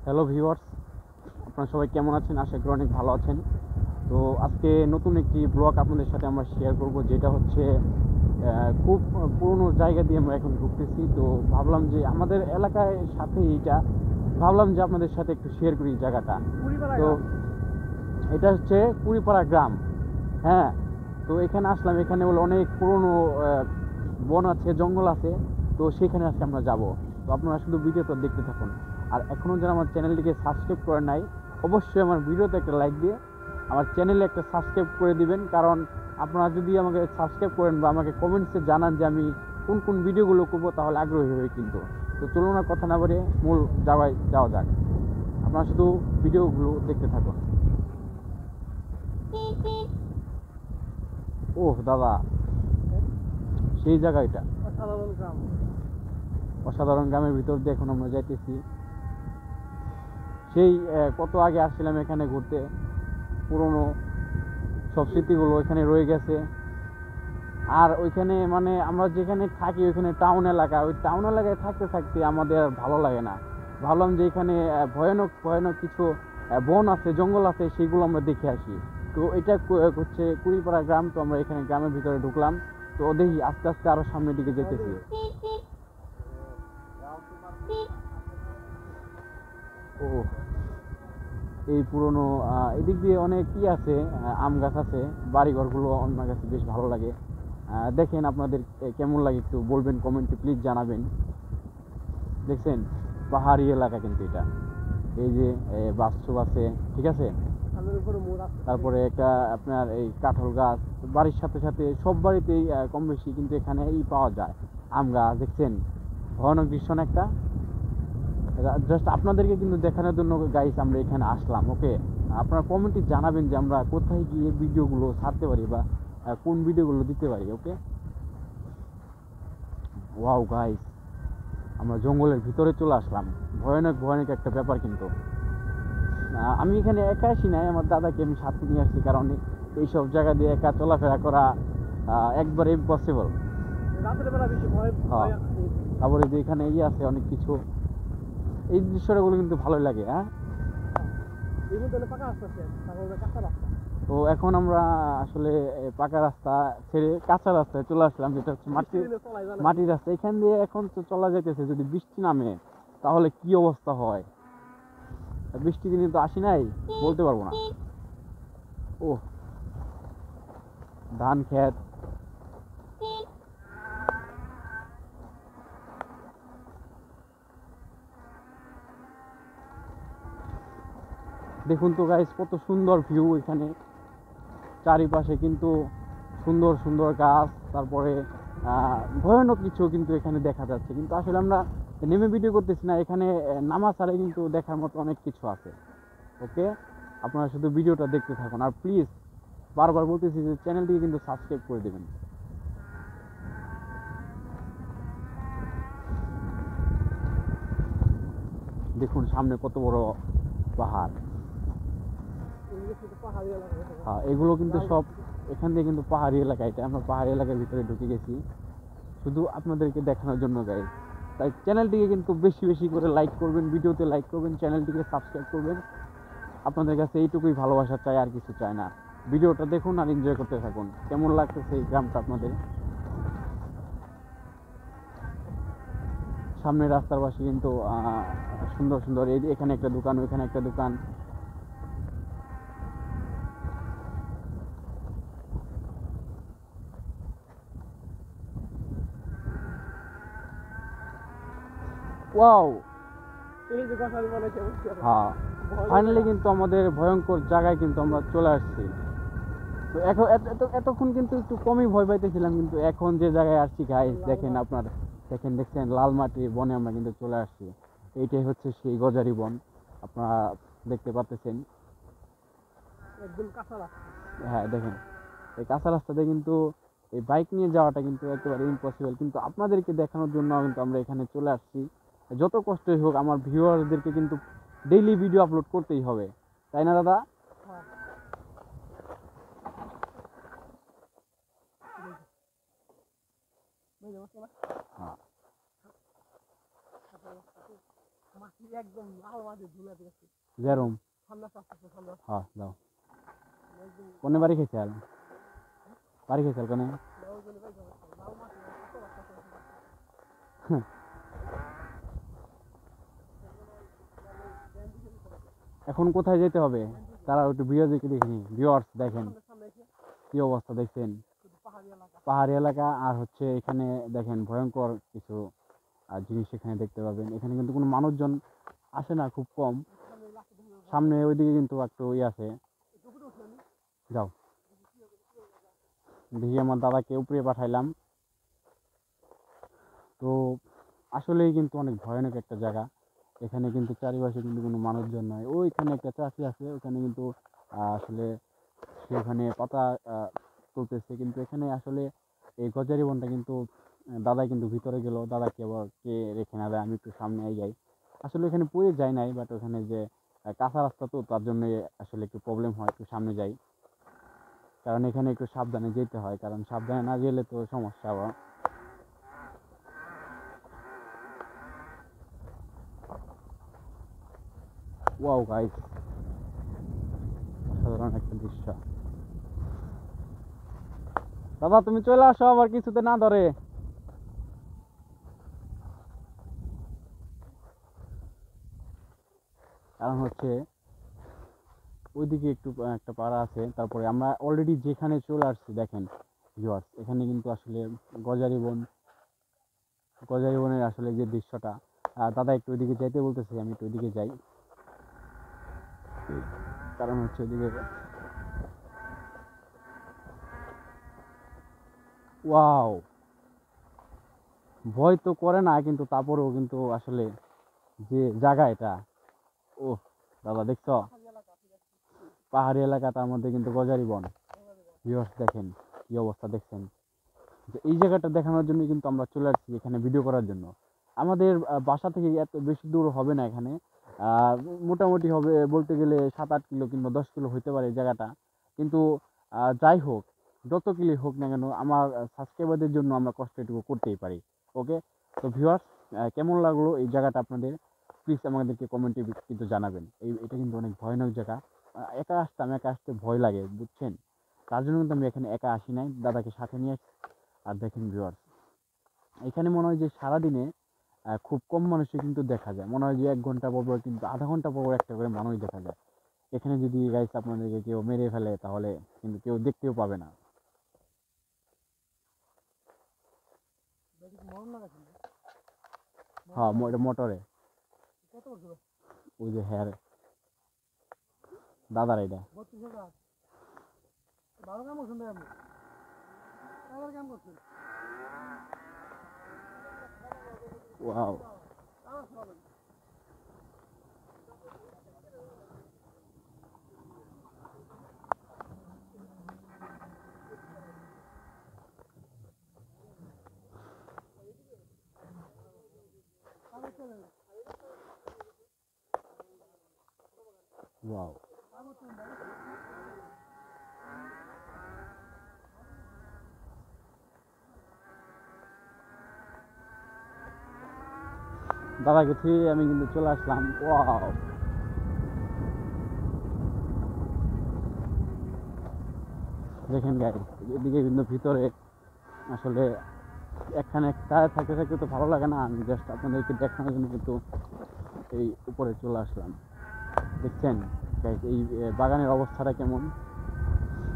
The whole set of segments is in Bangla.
হ্যালো ভিউয়ার্স, আপনারা সবাই কেমন আছেন? আশা করি অনেক ভালো আছেন। তো আজকে নতুন একটি ব্লগ আপনাদের সাথে আমরা শেয়ার করব, যেটা হচ্ছে খুব পুরনো জায়গা দিয়ে আমরা এখন ঘুরতেছি। তো ভাবলাম যে আমাদের এলাকায় সাথে এইটা, ভাবলাম যে আপনাদের সাথে একটু শেয়ার করি জায়গাটা। তো এটা হচ্ছে কুড়িপাড়া গ্রাম। হ্যাঁ, তো এখানে আসলাম। এখানে হলো অনেক পুরনো বন আছে, জঙ্গল আছে। তো সেখানে আজকে আমরা যাব। তো আপনারা শুধু ভিডিওটা দেখতে থাকুন। আর এখনও যারা আমার চ্যানেলটিকে সাবস্ক্রাইব করেন নাই, অবশ্যই আমার ভিডিওতে একটা লাইক দিয়ে আমার চ্যানেলে একটা সাবস্ক্রাইব করে দিবেন। কারণ আপনারা যদি আমাকে সাবস্ক্রাইব করেন বা আমাকে কমেন্টসে জানান যে আমি কোন কোন ভিডিওগুলো করবো, তাহলে আগ্রহী হবে কিন্তু। তো চলুন আর কথা না বলে মূল যাওয়া যাক। আপনারা শুধু ভিডিওগুলো দেখতে থাকুন। ওহ দাদা, সেই জায়গাটা অসাধারণ গ্রামের ভিতর দিয়ে এখন আমরা যাইতেছি। সেই কত আগে আসছিলাম এখানে ঘুরতে, পুরনো সব স্মৃতিগুলো এখানে রয়ে গেছে। আর ওইখানে মানে আমরা যেখানে থাকি ওইখানে টাউন এলাকা, ওই টাউন এলাকায় থাকতে থাকতে আমাদের আর ভালো লাগে না। ভাবলাম যে এখানে ভয়ানক ভয়ানক কিছু বন আছে, জঙ্গল আছে, সেগুলো আমরা দেখে আসি। তো এটা হচ্ছে কুড়িপাড়া গ্রাম। তো আমরা এখানে গ্রামের ভিতরে ঢুকলাম। তো দেখি আস্তে আস্তে আরো সামনের দিকে যেতেছি। ও, এই পুরনো এদিক দিয়ে অনেক কি আছে, আম গাছ আছে, বাড়িঘরগুলো আমার কাছে বেশ ভালো লাগে। দেখেন আপনাদের কেমন লাগে একটু বলবেন, কমেন্টে প্লিজ জানাবেন। দেখছেন, পাহাড়ি এলাকা কিন্তু এটা। এই যে বাস্তব আছে, ঠিক আছে। তারপরে একটা আপনার এই কাঁঠাল গাছ, বাড়ির সাথে সাথে সব বাড়িতেই কম বেশি কিন্তু এখানে পাওয়া যায়। আম গাছ দেখছেন, ভয়ানক দৃশ্য না একটা। জাস্ট আপনাদেরকে কিন্তু দেখানোর জন্য গাইস আমরা এখানে আসলাম। ওকে, আপনারা কমেন্টে জানাবেন যে আমরা কোথায় গিয়ে ভিডিওগুলো ছাড়তে পারি বা কোন ভিডিওগুলো দিতে পারি। ওকে, ওয়াও গাইস, আমরা জঙ্গলের ভিতরে চলে আসলাম। ভয়ানক ভয়ানক একটা ব্যাপার কিন্তু। আমি এখানে একা আসি নাই, আমার দাদাকে আমি সাথে নিয়ে আসছি, কারণ এইসব জায়গা দিয়ে একা চলাফেরা করা একবারে ইম্পসিবল। তারপরে যে এখানে আছে অনেক কিছু, এই দৃশ্যগুলো কিন্তু ভালোই লাগে। হ্যাঁ, তো এখন আমরা আসলে পাকা রাস্তা ছেড়ে কাঁচা রাস্তায় চলে আসলাম, যেটা হচ্ছে মাটির রাস্তা। এখান দিয়ে এখন তো চলা যাইতেছে, যদি বৃষ্টি নামে তাহলে কি অবস্থা হয়। বৃষ্টি দিনে তো আসি নাই, বলতে পারবো না। ও, ধান ক্ষেত। দেখুন তো গাইস, কত সুন্দর ভিউ এখানে। চারিপাশে কিন্তু সুন্দর সুন্দর গাছ, তারপরে ভয়ানক কিছু কিন্তু এখানে দেখা যাচ্ছে। কিন্তু আসলে আমরা নেমে ভিডিও করতেছি না, এখানে নামা ছাড়া কিন্তু দেখার মতো অনেক কিছু আছে। ওকে, আপনারা শুধু ভিডিওটা দেখতে থাকুন। আর প্লিজ বারবার বলতেছি যে চ্যানেলটিকে কিন্তু সাবস্ক্রাইব করে দেবেন। দেখুন সামনে কত বড় পাহাড়। হ্যাঁ, এগুলো কিন্তু সব এখান দিয়ে কিন্তু পাহাড়ি এলাকা। এটা আমরা পাহাড়ি এলাকার ভিতরে ঢুকে গেছি শুধু আপনাদেরকে দেখানোর জন্য গাইস। তাই চ্যানেলটিকে কিন্তু বেশি বেশি করে লাইক করবেন, ভিডিওতে লাইক করবেন, চ্যানেলটিকে সাবস্ক্রাইব করবেন। আপনাদের কাছে এইটুকুই ভালোবাসা চাই, আর কিছু চাই না। ভিডিওটা দেখুন আর এনজয় করতে থাকুন। কেমন লাগতেছে এই গ্রামটা আপনাদের? সামনে রাস্তার পাশে কিন্তু সুন্দর সুন্দর, এখানে একটা দোকান, ওইখানে একটা দোকান। ওয়াও, হ্যাঁ, ফাইনালি কিন্তু আমাদের ভয়ঙ্কর জায়গায় কিন্তু আমরা চলে আসছি। তো এখন এতক্ষণ কিন্তু একটু কমই ভয় পাইতেছিলাম, কিন্তু এখন যে জায়গায় আসছি গাইস, দেখেন আপনার, দেখছেন লাল মাটির বনে আমরা কিন্তু চলে আসছি। এইটাই হচ্ছে সেই গজারি বন, আপনারা দেখতে পাচ্ছেন। হ্যাঁ দেখেন, এই কাঁচা রাস্তাতে কিন্তু এই বাইক নিয়ে যাওয়াটা কিন্তু একেবারে ইম্পসিবল, কিন্তু আপনাদেরকে দেখানোর জন্য কিন্তু আমরা এখানে চলে আসছি। যত কষ্টই হোক আমার ভিউয়ারদেরকে কিন্তু ডেইলি ভিডিও আপলোড করতেই হবে, তাই না দাদা? হ্যাঁ, যেরম হ্যাঁ যাও কোনে বাড়ি খেয়েছে আর বাড়ি খেয়েছে কোনে এখন কোথায় যেতে হবে তারা একটু ভিডিও দেখে দেখিনি ভিউয়ার্স দেখেন কি অবস্থা দেখছেন পাহাড়ি এলাকা আর হচ্ছে এখানে দেখেন ভয়ঙ্কর কিছু জিনিস এখানে দেখতে পাবেন এখানে কিন্তু কোনো মানুষজন আসে না খুব কম সামনে ওইদিকে কিন্তু একটু আছে যাও দেখি আমার দাদাকে উপরে পাঠাইলাম তো আসলেই কিন্তু অনেক ভয়ানক একটা জায়গা এখানে কিন্তু চারিপাশে কিন্তু কোনো মানুষজন নয় ওইখানে একটা চাষি আছে ওখানে কিন্তু আসলে সেখানে পাতা তুলতেছে কিন্তু এখানে আসলে এই গজারি বনটা কিন্তু দাদা কিন্তু ভিতরে গেল দাদাকে আবার কে রেখে না দেয় আমি একটু সামনে যাই আসলে এখানে পড়ে যাই নাই বাট ওখানে যে কাঁচা রাস্তা তো তার জন্য আসলে একটু প্রবলেম হয় একটু সামনে যাই কারণ এখানে একটু সাবধানে যেতে হয় কারণ সাবধানে না গেলে তো সমস্যা আবার ওয়াও গাইস সাধারণ একটা দৃশ্য দাদা তুমি চলে আসো আবার কিছুতে না ধরে কারণ হচ্ছে ওইদিকে একটু একটা পাড়া আছে তারপরে আমরা অলরেডি যেখানে চলে আসছি দেখেন ভিউয়ার্স এখানে কিন্তু আসলে গজারি বনের আসলে যে দৃশ্যটা দাদা একটু ওইদিকে যাইতে বলতেছে আমি একটু ওইদিকে যাই কারণ হচ্ছে ওইদিকে ওয়াও ভয় তো করে না কিন্তু তারপরেও কিন্তু আসলে যে জায়গা এটা ও দাদা দেখছ পাহাড়ি এলাকা তার মধ্যে কিন্তু গজারি বন ভিউয়ার্স দেখেন কি অবস্থা দেখছেন যে এই জায়গাটা দেখানোর জন্য কিন্তু আমরা চলে আসছি এখানে ভিডিও করার জন্য আমাদের বাসা থেকে এত বেশি দূর হবে না এখানে মোটামুটি হবে বলতে গেলে 7-8 কিলো কিংবা 10 কিলো হতে পারে এই জায়গাটা কিন্তু যাই হোক যত কিলো হোক না কেন আমার সাবস্ক্রাইবারদের জন্য আমরা কষ্ট এটুকু করতেই পারি ওকে তো ভিউয়ার্স কেমন লাগলো এই জায়গাটা আপনাদের প্লিজ আমাদেরকে কমেন্টে কিন্তু জানাবেন এটা কিন্তু অনেক ভয়ানক জায়গা একা আসতে ভয় লাগে বুঝছেন তার জন্য কিন্তু আমি এখানে একা আসি নাই দাদাকে সাথে নিয়ে আর দেখেন ভিউয়ার্স এখানে মনে হয় যে সারাদিনে খুব কম মানুষই কিন্তু দেখা যায় মনে হয় যে 1 ঘন্টা পর পর কিন্তু আধা ঘন্টা পর একটা করে মানুষ দেখা যায় এখানে যদি গাইস আপনাদেরকে কেউ মেরে ফেলে তাহলে কিন্তু কেউ দেখতেও পাবে না হ্যাঁ এটা মোটরে ওই যে হ্যাঁ দাদার এটা ওয়াও ওয়াও দাদাকে থুয়ে আমি কিন্তু চলে আসলাম ওয়াও দেখেন গাইস এদিকে কিন্তু ভিতরে আসলে এখানে থাকতে থাকতে তো ভালো লাগে না আমি জাস্ট আপনাদেরকে দেখানোর জন্য কিন্তু এই উপরে চলে আসলাম দেখছেন গাইস এই বাগানের অবস্থাটা কেমন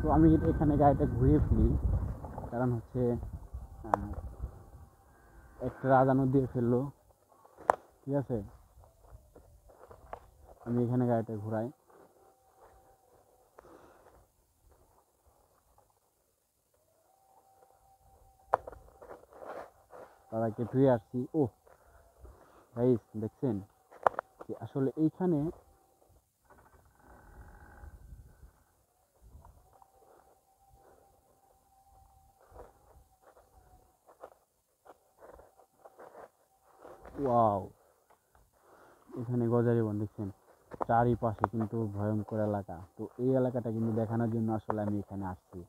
তো আমি এখানে গাড়িটা ঘুরিয়ে ফেলি কারণ হচ্ছে একটা রাজানো দিয়ে ফেললো ঠিক আছে আমি এখানে গাড়িটা ঘুরাই তাদেরকে ধুয়ে আসছি ও গাইস দেখছেন যে আসলে এইখানে ওয়াও এখানে গজারি বন দেখছেন চারিপাশে কিন্তু ভয়ঙ্কর এলাকা তো এই এলাকাটা কিন্তু দেখানোর জন্য আসলে আমি এখানে আসছি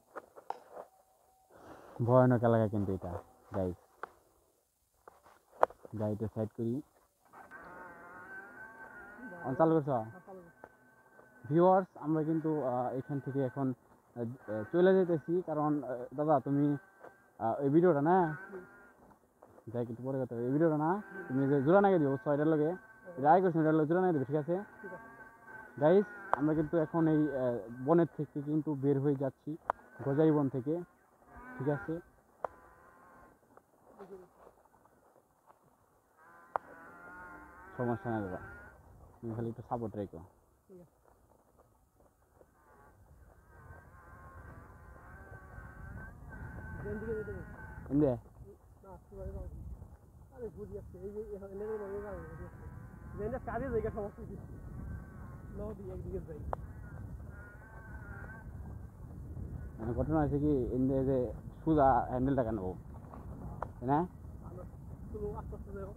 ভয়ানক এলাকা কিন্তু এটা গাইস গাড়িটা সাইড করি চালু করছো? চালু করছি। ভিউয়ার্স, আমরা কিন্তু এখান থেকে এখন চলে যেতেছি, কারণ দাদা তুমি এই ভিডিওটা না যাই কিন্তু পরে কথা, এই ভিডিওটা না তুমি যে জোড়া নাগে দিও ছয়টার লগে রায় করছো, এটার লগে জোড়া নাগে দিবে, ঠিক আছে ঠিক আছে। গাইস? আমরা কিন্তু এখন এই বনের থেকে কিন্তু বের হয়ে যাচ্ছি, গজারি বন থেকে, ঠিক আছে? সমস্যা নাই দাদা, তুমি খালি একটু সাপোর্ট রেখো। ঠিক আছে। যেন দিকে যেতে হবে। এন্দে না, সুবাই যাও। আরে বুঝি আসছে, এই যে এনে যাবে বুঝি আসছে। যেন কাজে জায়গা সমস্যা কি? নদী একদিকে যাই। মানে ঘটনা হয়েছে কি, এন্দে যে সুদা হ্যান্ডেলটা কেন তাই না? আমরা শুধু আস্তে আস্তে যাবো।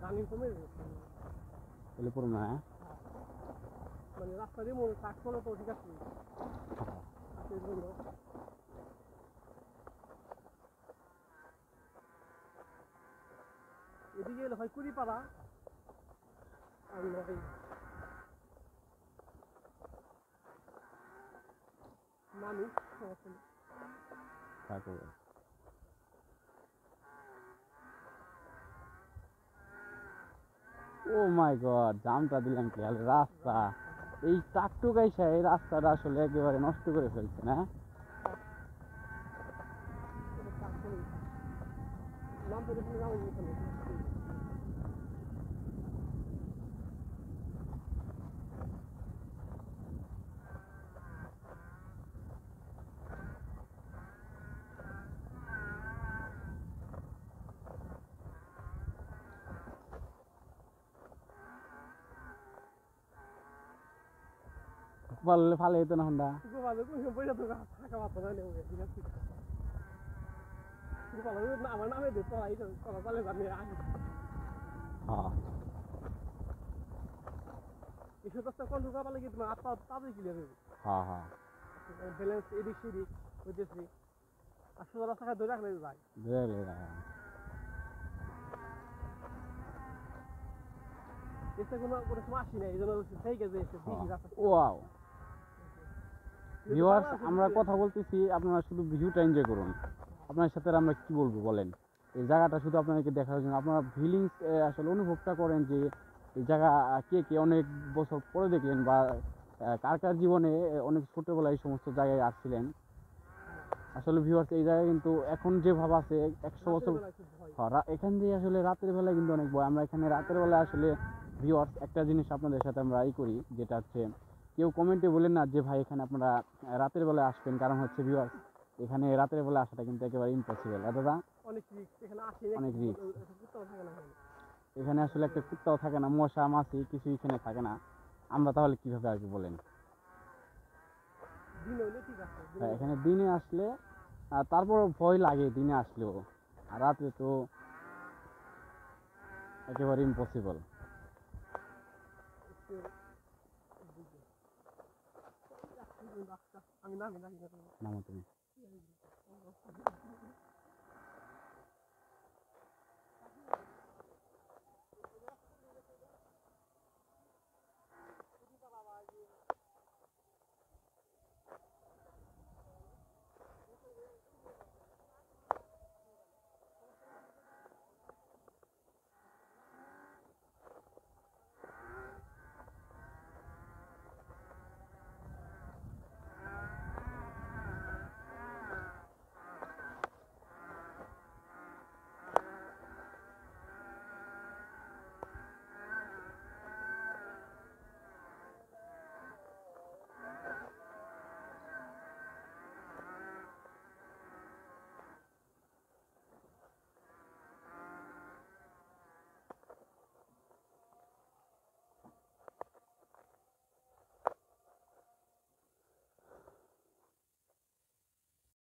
রানিং কমে যাবে। তাহলে পড়ুন না, হ্যাঁ? মানে রাস্তা দিয়ে মনে কাজ করো তো ঠিক আছে। সেই জন্য এদিকে এলে হয় কুড়িপাড়া আর নয় মানুষ সমস্যা নেই। তারপরে ও মাই গড, জামটা দিলাম কি হালে রাস্তা, এই টাকটুক আইসা এই রাস্তাটা আসলে একেবারে নষ্ট করে ফেলছে না? এটা কাজ করে নাম তো দেখলে নাম ওখানে পারলে ফালে যেত না হন্ডা। গোপালে কোন পয়সা তো থাকা পাত্র না নেবে ঠিক আছে। গোপালে না আমার নামে দে চলাই চলা চলে আমি আগে হ্যাঁ এসব রাস্তা কন্ট্রোল করা লাগে তোমার আপা তাদের ক্লিয়ার হবে। হ্যাঁ হ্যাঁ, ব্যালেন্স এদিক সেদিক হইতেছে আর সোজা রাস্তা ধরে রাখলে যায়। বুঝলে না? এসে কোনো সময় আসি না এই জন্য সেই গেছে এসে বেশি রাস্তা ওয়াও ভিউয়ার্স, আমরা কথা বলতেছি, আপনারা শুধু ভিউটা এনজয় করুন। আপনার সাথে আর আমরা কি বলবো বলেন, এই জায়গাটা শুধু আপনাদেরকে দেখার জন্য, আপনারা ফিলিংস আসলে অনুভবটা করেন যে এই জায়গা কে কে অনেক বছর পরে দেখলেন, বা কার কার জীবনে অনেক ছোটোবেলায় এই সমস্ত জায়গায় আসছিলেন। আসলে ভিউয়ার্স, এই জায়গায় কিন্তু এখন যে ভাব আছে 100 বছর, এখান দিয়ে আসলে রাতের বেলায় কিন্তু অনেক ভয়। আমরা এখানে রাতের বেলায় আসলে ভিউয়ার্স একটা জিনিস আপনাদের সাথে আমরা করি, যেটা হচ্ছে কেউ কমেন্টে বলেন না যে ভাই এখানে আপনারা রাতের বেলায় আসবেন, কারণ হচ্ছে ভিউয়ার্স এখানে রাতের বেলা আসাটা কিন্তু একেবারে ইম্পসিবল। দাদা অনেক রিস্ক এখানে আসে অনেক রিস্ক, কোথাও থাকে না এখানে আসলে একটা কুত্তাও থাকে না, মশা মাছি কিছু এখানে থাকে না। আমরা তাহলে কিভাবে আসবো বলেন? দিন হইলে ঠিক আছে। হ্যাঁ, এখানে দিনে আসলে তারপর ভয় লাগে দিনে আসলেও, আর রাতে তো একেবারে ইম্পসিবল। আমি নামি নামো তুমি।